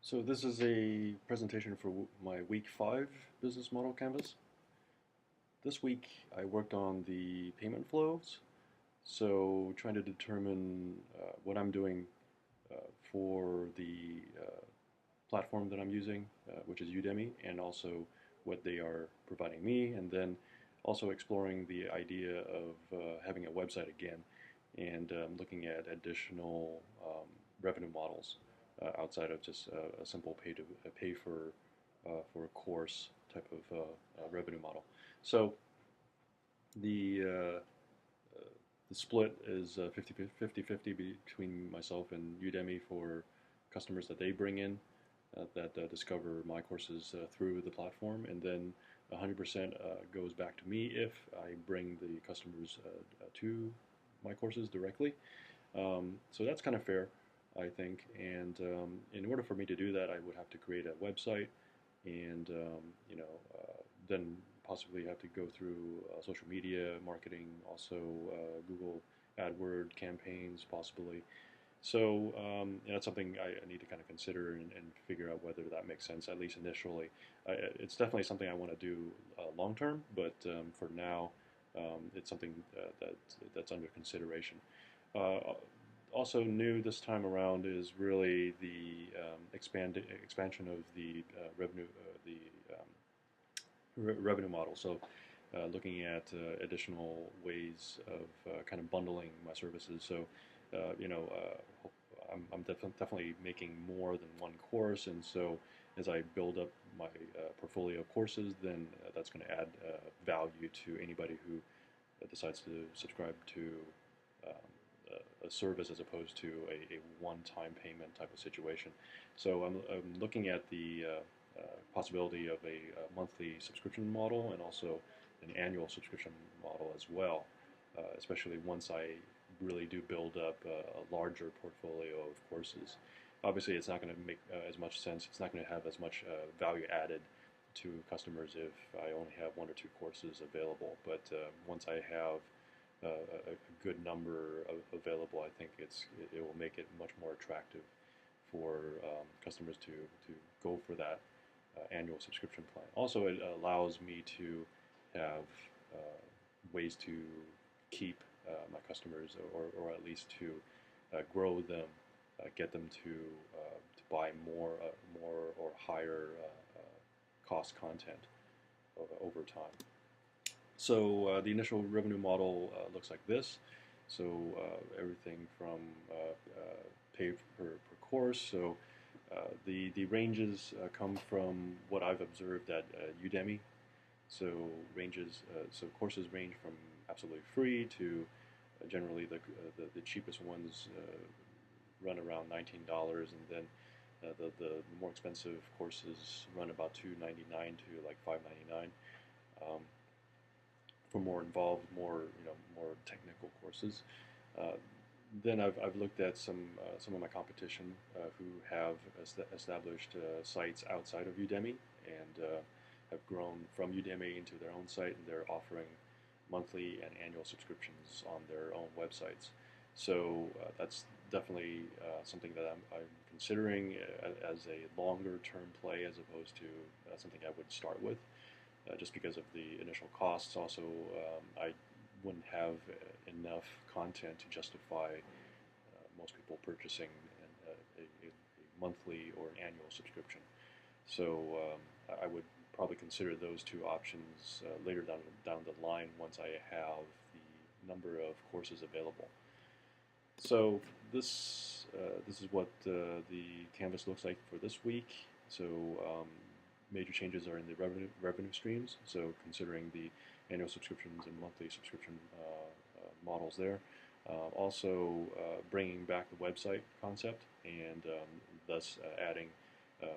So this is a presentation for my week 5 business model canvas. This week I worked on the payment flows, so trying to determine what I'm doing for the platform that I'm using, which is Udemy, and also what they are providing me, and then also exploring the idea of having a website again and looking at additional revenue models outside of just a simple pay for a course type of revenue model. So the uh, the split is 50 between myself and Udemy for customers that they bring in that discover my courses through the platform, and then 100% goes back to me if I bring the customers to my courses directly. So that's kind of fair, I think. And in order for me to do that, I would have to create a website, and then possibly have to go through social media marketing, also Google AdWord campaigns, possibly. So that's something I need to kind of consider and figure out whether that makes sense, at least initially. It's definitely something I want to do long term, but for now, it's something that's under consideration. Uh, Also new this time around is really the expansion of the revenue model. So looking at additional ways of kind of bundling my services. So I'm definitely making more than one course, and so as I build up my portfolio of courses, then that's going to add value to anybody who decides to subscribe to a service as opposed to a one-time payment type of situation. So I'm looking at the possibility of a monthly subscription model and also an annual subscription model as well, especially once I really do build up a larger portfolio of courses. Obviously, it's not going to make as much sense. It's not going to have as much value added to customers if I only have one or two courses available. But once I have a good number available, I think it will make it much more attractive for customers to go for that annual subscription plan. Also, it allows me to have ways to keep my customers, or at least to grow them, get them to buy more or higher cost content over time. So the initial revenue model looks like this. So everything from pay per course. So the ranges come from what I've observed at Udemy. So so courses range from absolutely free to generally the cheapest ones run around $19, and then the more expensive courses run about $2.99 to like $5.99. For more involved, more technical courses. Uh, then I've looked at some of my competition who have established sites outside of Udemy and have grown from Udemy into their own site, and they're offering monthly and annual subscriptions on their own websites. So that's definitely something that I'm considering as a longer term play as opposed to something I would start with. Just because of the initial costs. Also, I wouldn't have enough content to justify most people purchasing a monthly or an annual subscription. So I would probably consider those two options later down the line once I have the number of courses available. So this is what the canvas looks like for this week. So major changes are in the revenue streams. So considering the annual subscriptions and monthly subscription models there. Also bringing back the website concept, and thus adding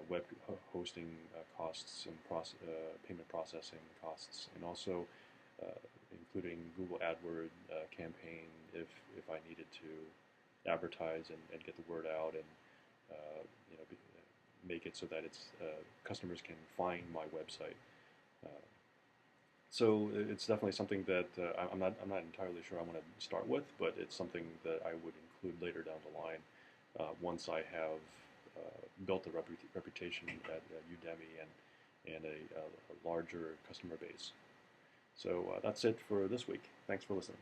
web hosting costs and payment processing costs, and also including Google AdWord campaign if I needed to advertise and get the word out, and make it so that customers can find my website. Uh, so it's definitely something that I'm not entirely sure I want to start with, but it's something that I would include later down the line once I have built a reputation at Udemy and a larger customer base. So that's it for this week. Thanks for listening.